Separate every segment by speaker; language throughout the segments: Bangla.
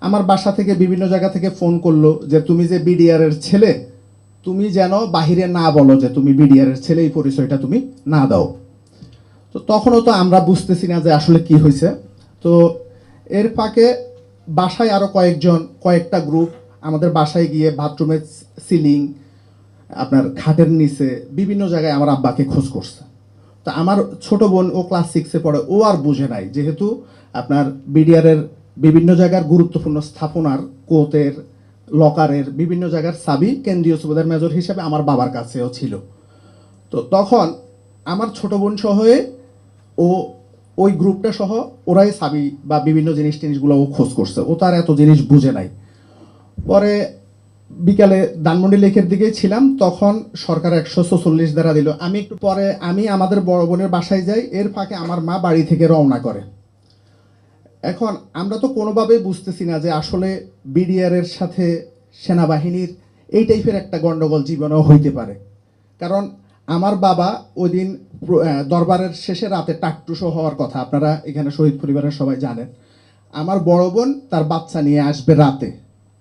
Speaker 1: আমার বাসা থেকে বিভিন্ন জায়গা থেকে ফোন করলো যে তুমি যে বিডিআর এর ছেলে, তুমি যেন বাহিরে না বলো যে তুমি বিডিআর এর ছেলে, এই পরিচয়টা তুমি না দাও। তো তখনও তো আমরা বুঝতেছি না যে আসলে কি হয়েছে। তো এর ফাঁকে বাসায় আরও কয়েকটা গ্রুপ আমাদের বাসায় গিয়ে বাথরুমের সিলিং, আপনার খাটের নিচে বিভিন্ন জায়গায় আমার আব্বাকে খোঁজ করছে। তা আমার ছোট বোন, ও ক্লাস 6-এ পড়ে, ও আর বুঝে নাই, যেহেতু আপনার বিডিআরের বিভিন্ন জায়গার গুরুত্বপূর্ণ স্থাপনার, কোর্টের, লকারের বিভিন্ন জায়গার চাবি কেন্দ্রীয় সুবেদার মেজর হিসাবে আমার বাবার কাছেও ছিল। তো তখন আমার ছোট বোন সহ ও ওই গ্রুপটা সহ ওরাই চাবি বা বিভিন্ন জিনিসগুলো ও খোঁজ করছে, ও তার এত জিনিস বুঝে নাই। পরে বিকালে ধানমন্ডি লেকের দিকেই ছিলাম, তখন সরকার 144 ধারা দিল। আমি একটু পরে আমাদের বড় বোনের বাসায় যাই, এর ফাঁকে আমার মা বাড়ি থেকে রওনা করে। এখন আমরা তো কোনোভাবেই বুঝতেছি না যে আসলে বিডিআর এর সাথে সেনাবাহিনীর এই টাইপের একটা গন্ডগোল জীবনেও হইতে পারে। কারণ আমার বাবা ওই দিন দরবারের শেষে রাতে টাকটুসো হওয়ার কথা, আপনারা এখানে শহীদ পরিবারের সবাই জানেন। আমার বড় বোন তার বাচ্চা নিয়ে আসবে রাতে,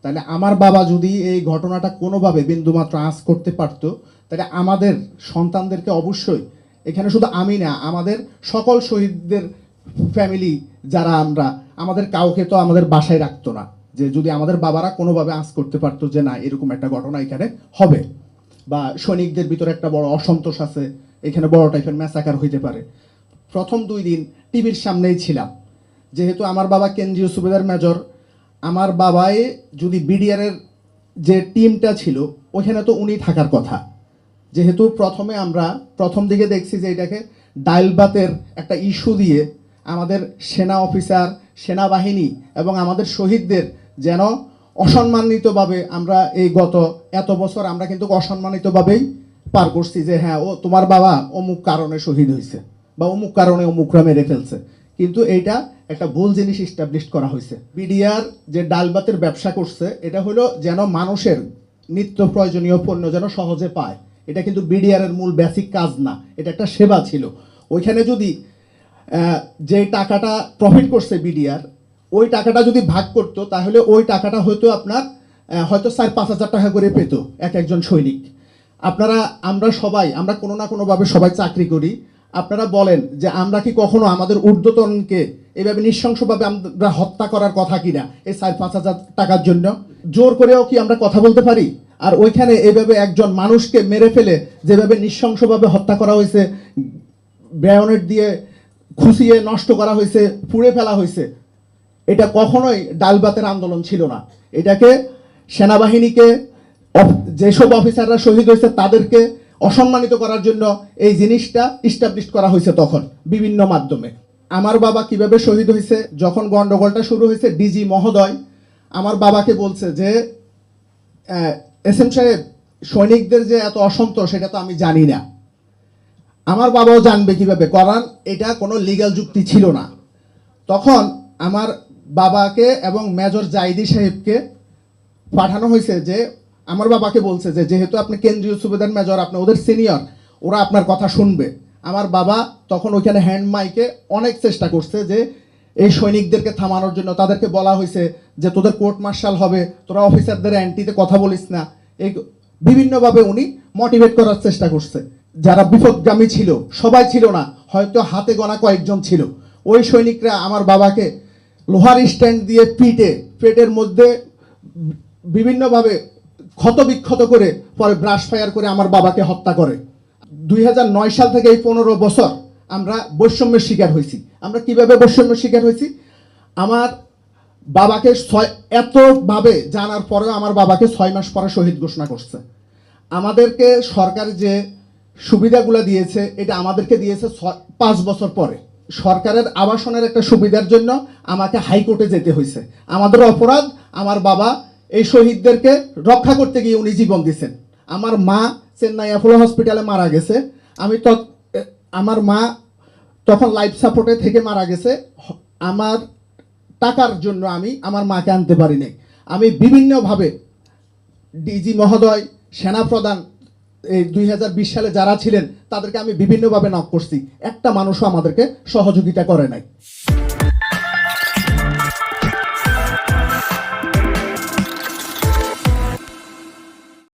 Speaker 1: তাহলে আমার বাবা যদি এই ঘটনাটা কোনোভাবে বিন্দুমাত্র আঁচ করতে পারত, তাহলে আমাদের সন্তানদেরকে অবশ্যই, এখানে শুধু আমি না, আমাদের সকল শহীদদের ফ্যামিলি যারা আমাদের কাউকে তো আমাদের বাসায় রাখতো না, যে যদি আমাদের বাবারা কোনোভাবে আঁচ করতে পারতো যে না এরকম একটা ঘটনা এখানে হবে, বা সৈনিকদের ভিতরে একটা বড় অসন্তোষ আছে, এখানে বড় টাইপের ম্যাসাকার হইতে পারে। প্রথম 2 দিন টিভির সামনেই ছিলাম, যেহেতু আমার বাবা কেন্দ্রীয় সুবেদার মেজর। আমার বাবাই যদি বিডিআরের যে টিমটা ছিল ওখানে তো উনি থাকার কথা, যেহেতু আমরা প্রথম দিকে দেখছি যে এটাকে ডাইলবাতের একটা ইস্যু দিয়ে আমাদের সেনা অফিসার, সেনাবাহিনী এবং আমাদের শহীদদের যেন অসম্মানিতভাবে, আমরা এই গত এত বছর আমরা কিন্তু অসম্মানিতভাবেই পার করছি, যে হ্যাঁ ও তোমার বাবা অমুক কারণে শহীদ হয়েছে বা অমুক কারণে অমুকরা মেরে ফেলছে, কিন্তু এইটা একটা ভুল জিনিস ইস্টাবলিশ করা হয়েছে। বিডিআর যে ডালবাতের ব্যবসা করছে, এটা হলো যেন মানুষের নিত্য প্রয়োজনীয় পণ্য যেন সহজে পায়, এটা কিন্তু বিডিআর এর মূল বেসিক কাজ না, এটা একটা সেবা ছিল। ওইখানে যদি যে টাকাটা প্রফিট করছে বিডিআর, ওই টাকাটা যদি ভাগ করতো, তাহলে ওই টাকাটা হয়তো আপনার হয়তো 4-5 হাজার টাকা করে পেত একজন সৈনিক। আমরা কোনো না কোনোভাবে সবাই চাকরি করি, আপনারা বলেন যে আমরা কি কখনো আমাদের ঊর্ধ্বতনকে এইভাবে নৃশংসভাবে আমরা হত্যা করার কথা কিনা, এই 4-5 হাজার টাকার জন্য জোর করেও কি আমরা কথা বলতে পারি? আর ওইখানে এইভাবে একজন মানুষকে মেরে ফেলে যেভাবে নৃশংসভাবে হত্যা করা হয়েছে, ব্যায়নেট দিয়ে খুঁচিয়ে নষ্ট করা হয়েছে, পুড়ে ফেলা হয়েছে, এটা কখনোই ডালবাতের আন্দোলন ছিল না। এটাকে সেনাবাহিনীকে, যেসব অফিসাররা শহীদ হয়েছে তাদেরকে অসম্মানিত করার জন্য এই জিনিসটা ইস্টাবলিশ করা হয়েছে তখন বিভিন্ন মাধ্যমে। আমার বাবা কিভাবে শহীদ হয়েছে, যখন গন্ডগোলটা শুরু হয়েছে, ডিজি মহোদয় আমার বাবাকে বলছে যে এসএম সাহেব, সৈনিকদের যে এত অসন্তোষ সেটা তো আমি জানি না। আমার বাবাও জানবে কিভাবে, কারণ এটা কোনো লিগ্যাল যুক্তি ছিল না। তখন আমার বাবাকে এবং মেজর জাইদি সাহেবকে পাঠানো হয়েছে, যে আমার বাবাকে বলছে যে যেহেতু আপনি কেন্দ্রীয় সুবেদার মেজর, আপনি ওদের সিনিয়র, ওরা আপনার কথা শুনবে। আমার বাবা তখন ওইখানে হ্যান্ড মাইকে অনেক চেষ্টা করছে যে এই সৈনিকদেরকে থামানোর জন্য। তাদেরকে বলা হয়েছে যে তোদের কোর্ট মার্শাল হবে, তোরা অফিসারদের অ্যান্টিতে কথা বলিস না, এই বিভিন্নভাবে উনি মোটিভেট করার চেষ্টা করছে। যারা বিপদগামী ছিল সবাই ছিল না, হয়তো হাতে গোনা কয়েকজন ছিল। ওই সৈনিকরা আমার বাবাকে লোহার স্ট্যান্ড দিয়ে পেটের মধ্যে বিভিন্নভাবে ক্ষতবিক্ষত করে, পরে ব্রাশ ফায়ার করে আমার বাবাকে হত্যা করে। 2009 সাল থেকে এই 15 বছর আমরা বৈষম্যের শিকার হয়েছি। আমরা কিভাবে বৈষম্যের শিকার হয়েছি? আমার বাবাকে এতভাবে জানার পরেও আমার বাবাকে 6 মাস পরে শহীদ ঘোষণা করছে। আমাদেরকে সরকার যে সুবিধাগুলো দিয়েছে, এটা আমাদেরকে দিয়েছে 5 বছর পরে। সরকারের আবাসনের একটা সুবিধার জন্য আমাকে হাইকোর্টে যেতে হয়েছে। আমাদের অপরাধ, আমার বাবা এই শহীদদেরকে রক্ষা করতে গিয়ে উনি জীবন দিয়েছেন। আমার মা চেন্নাই অ্যাপোলো হসপিটালে মারা গেছে। আমার মা তখন লাইফ সাপোর্টে থেকে মারা গেছে। আমার টাকার জন্য আমি আমার মাকে আনতে পারি নাই। আমি বিভিন্নভাবে ডিজি মহোদয়, সেনাপ্রধান, এই 2020 সালে যারা ছিলেন তাদেরকে আমি বিভিন্নভাবে নক করছি, একটা মানুষও আমাদেরকে সহযোগিতা করে নাই।